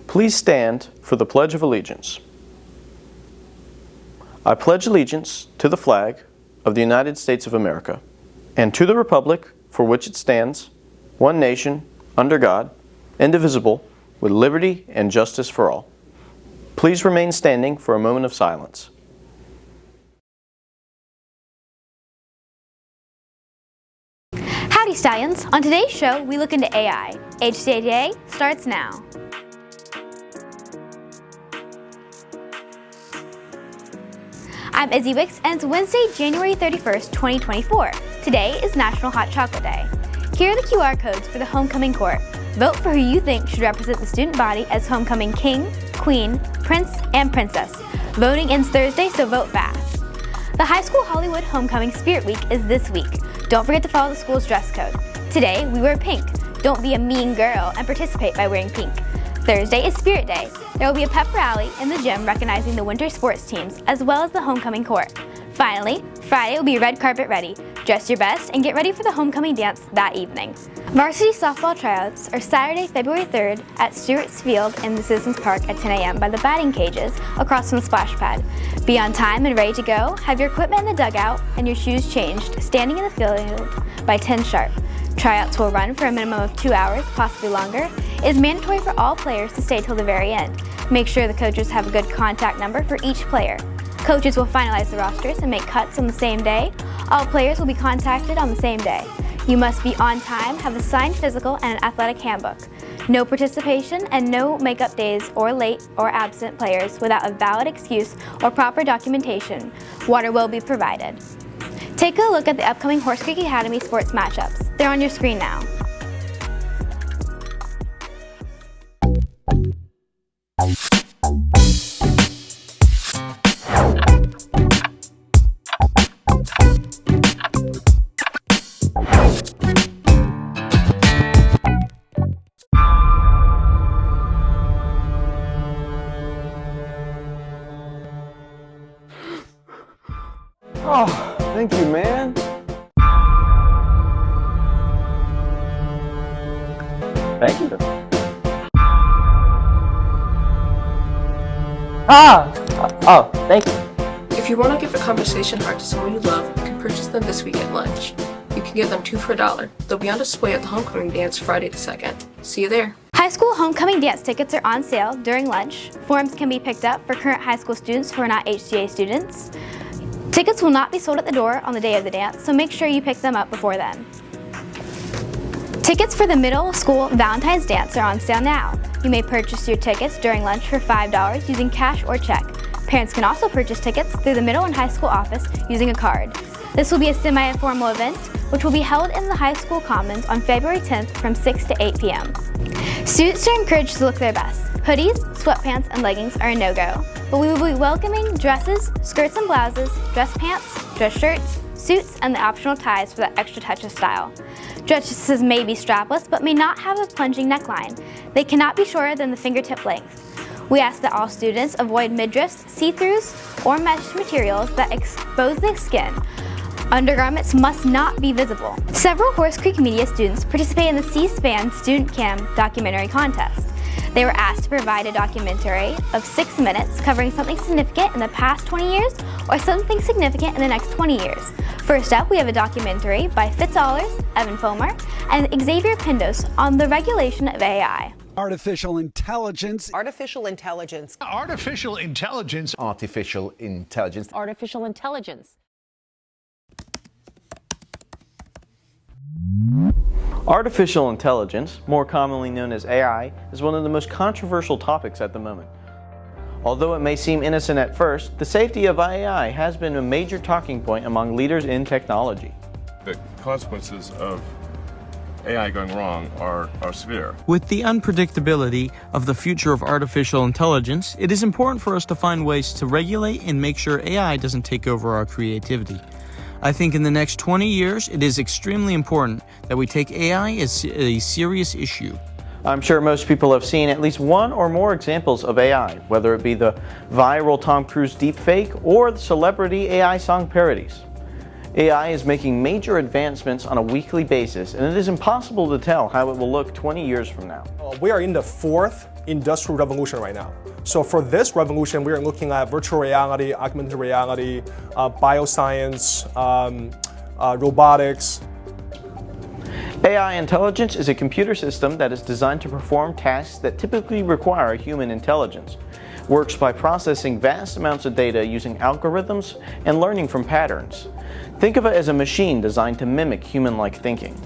Please stand for the Pledge of Allegiance. I pledge allegiance to the flag of the United States of America and to the republic for which it stands, one nation, under God, indivisible, with liberty and justice for all. Please remain standing for a moment of silence. Howdy Stallions! On today's show, we look into AI. HCA Today starts now. I'm Izzy Wicks, and it's Wednesday, January 31st, 2024. Today is National Hot Chocolate Day. Here are the QR codes for the Homecoming Court. Vote for who you think should represent the student body as Homecoming King, Queen, Prince, and Princess. Voting ends Thursday, so vote fast. The High School Hollywood Homecoming Spirit Week is this week. Don't forget to follow the school's dress code. Today, we wear pink. Don't be a mean girl and participate by wearing pink. Thursday is Spirit Day. There will be a pep rally in the gym recognizing the winter sports teams as well as the homecoming court. Finally, Friday will be red carpet ready. Dress your best and get ready for the homecoming dance that evening. Varsity softball tryouts are Saturday, February 3rd at Stewart's Field in the Citizens Park at 10 a.m. by the batting cages across from the splash pad. Be on time and ready to go. Have your equipment in the dugout and your shoes changed standing in the field by 10 sharp. Tryouts will run for a minimum of 2 hours, possibly longer. It is mandatory for all players to stay till the very end. Make sure the coaches have a good contact number for each player. Coaches will finalize the rosters and make cuts on the same day. All players will be contacted on the same day. You must be on time, have a signed physical, and an athletic handbook. No participation and no makeup days or late or absent players without a valid excuse or proper documentation. Water will be provided. Take a look at the upcoming Horse Creek Academy sports matchups. They're on your screen now. Oh, thank you, man. Thank you. Oh, thank you. If you want to give a conversation heart to someone you love, you can purchase them this week at lunch. You can get them 2 for $1. They'll be on display at the Homecoming Dance Friday the 2nd. See you there. High school homecoming dance tickets are on sale during lunch. Forms can be picked up for current high school students who are not HCA students. Tickets will not be sold at the door on the day of the dance, so make sure you pick them up before then. Tickets for the middle school Valentine's dance are on sale now. You may purchase your tickets during lunch for $5 using cash or check. Parents can also purchase tickets through the middle and high school office using a card. This will be a semi-informal event, which will be held in the high school commons on February 10th from 6 to 8 p.m. Students are encouraged to look their best. Hoodies, sweatpants, and leggings are a no-go, but we will be welcoming dresses, skirts and blouses, dress pants, dress shirts, suits, and the optional ties for that extra touch of style. Dresses may be strapless, but may not have a plunging neckline. They cannot be shorter than the fingertip length. We ask that all students avoid midriffs, see-throughs, or mesh materials that expose the skin. Undergarments must not be visible. Several Horse Creek Media students participate in the C-SPAN Student Cam documentary contest. They were asked to provide a documentary of 6 minutes covering something significant in the past 20 years or something significant in the next 20 years. First up, we have a documentary by Fitz Allers, Evan Fulmer, and Xavier Pindos on the regulation of AI. Artificial intelligence. Artificial intelligence. Artificial intelligence. Artificial intelligence. Artificial intelligence. Artificial intelligence, more commonly known as AI, is one of the most controversial topics at the moment. Although it may seem innocent at first, the safety of AI has been a major talking point among leaders in technology. The consequences of AI going wrong are severe. With the unpredictability of the future of artificial intelligence, it is important for us to find ways to regulate and make sure AI doesn't take over our creativity. I think in the next 20 years, it is extremely important that we take AI as a serious issue. I'm sure most people have seen at least one or more examples of AI, whether it be the viral Tom Cruise deepfake or the celebrity AI song parodies. AI is making major advancements on a weekly basis, and it is impossible to tell how it will look 20 years from now. We are in the 4th industrial revolution right now. So for this revolution, we're looking at virtual reality, augmented reality, bioscience, robotics. AI intelligence is a computer system that is designed to perform tasks that typically require human intelligence. Works by processing vast amounts of data using algorithms and learning from patterns. Think of it as a machine designed to mimic human-like thinking.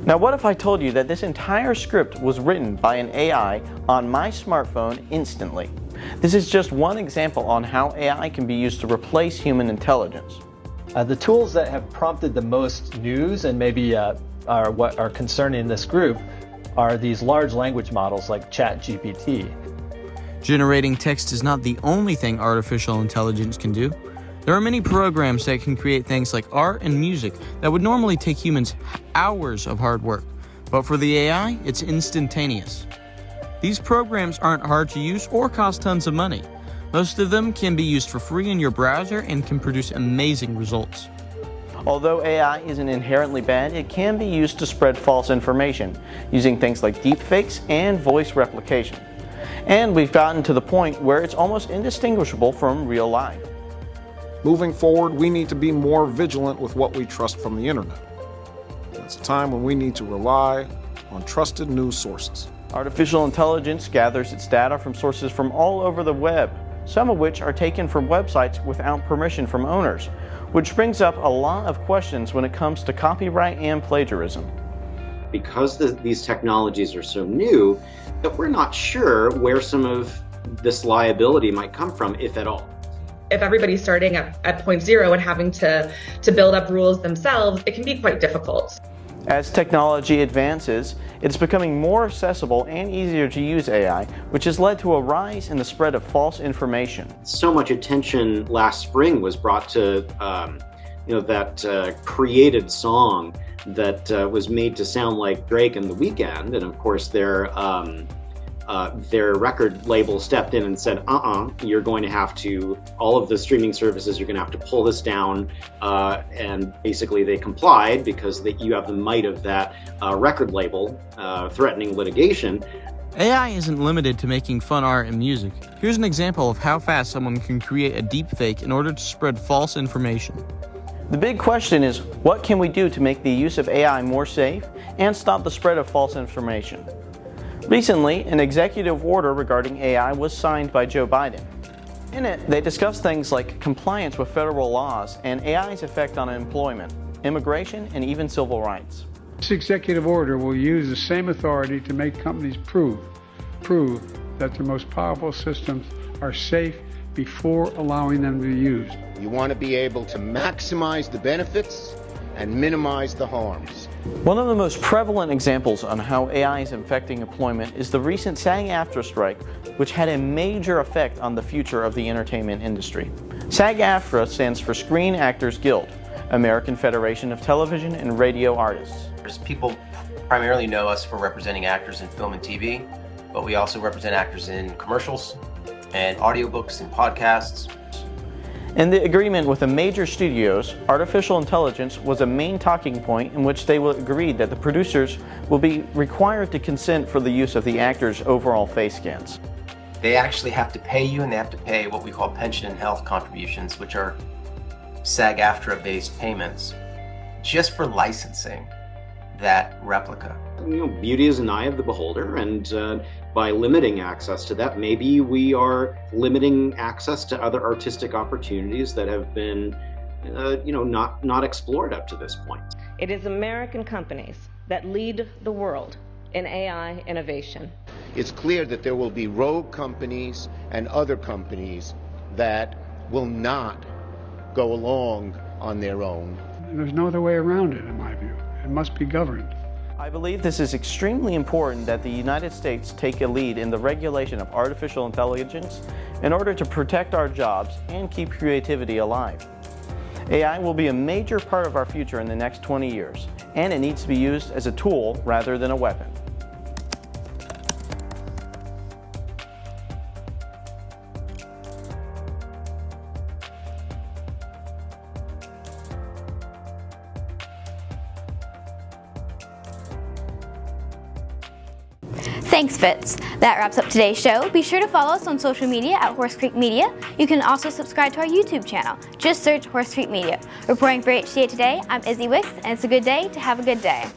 Now, what if I told you that this entire script was written by an AI on my smartphone instantly? This is just one example on how AI can be used to replace human intelligence. The tools that have prompted the most news and maybe are what are concerning this group are these large language models like ChatGPT. Generating text is not the only thing artificial intelligence can do. There are many programs that can create things like art and music that would normally take humans hours of hard work. But for the AI, it's instantaneous. These programs aren't hard to use or cost tons of money. Most of them can be used for free in your browser and can produce amazing results. Although AI isn't inherently bad, it can be used to spread false information, using things like deepfakes and voice replication. And we've gotten to the point where it's almost indistinguishable from real life. Moving forward, we need to be more vigilant with what we trust from the internet. It's a time when we need to rely on trusted news sources. Artificial intelligence gathers its data from sources from all over the web, some of which are taken from websites without permission from owners, which brings up a lot of questions when it comes to copyright and plagiarism. Because these technologies are so new, that we're not sure where some of this liability might come from, if at all. If everybody's starting at point zero and having to build up rules themselves, it can be quite difficult. As technology advances, it's becoming more accessible and easier to use AI, which has led to a rise in the spread of false information. So much attention last spring was brought to that created song that was made to sound like Drake and The Weeknd, and of course their record label stepped in and said, you're going to have to, all of the streaming services, you're going to have to pull this down, and basically they complied because you have the might of that record label threatening litigation. AI isn't limited to making fun art and music. Here's an example of how fast someone can create a deepfake in order to spread false information. The big question is, what can we do to make the use of AI more safe and stop the spread of false information? Recently, an executive order regarding AI was signed by Joe Biden. In it, they discussed things like compliance with federal laws and AI's effect on employment, immigration, and even civil rights. This executive order will use the same authority to make companies prove that their most powerful systems are safe before allowing them to be used. You want to be able to maximize the benefits and minimize the harms. One of the most prevalent examples on how AI is affecting employment is the recent SAG-AFTRA strike, which had a major effect on the future of the entertainment industry. SAG-AFTRA stands for Screen Actors Guild, American Federation of Television and Radio Artists. People primarily know us for representing actors in film and TV, but we also represent actors in commercials and audiobooks and podcasts. In the agreement with the major studios, artificial intelligence was a main talking point in which they agreed that the producers will be required to consent for the use of the actors' overall face scans. They actually have to pay you, and they have to pay what we call pension and health contributions, which are SAG-AFTRA-based payments, just for licensing that replica. Beauty is an eye of the beholder, and by limiting access to that, maybe we are limiting access to other artistic opportunities that have been, not explored up to this point. It is American companies that lead the world in AI innovation. It's clear that there will be rogue companies and other companies that will not go along on their own. There's no other way around it, in my view. It must be governed. I believe this is extremely important that the United States take a lead in the regulation of artificial intelligence in order to protect our jobs and keep creativity alive. AI will be a major part of our future in the next 20 years, and it needs to be used as a tool rather than a weapon. Thanks, Fitz. That wraps up today's show. Be sure to follow us on social media at Horse Creek Media. You can also subscribe to our YouTube channel. Just search Horse Creek Media. Reporting for HCA Today, I'm Izzy Wicks, and it's a good day to have a good day.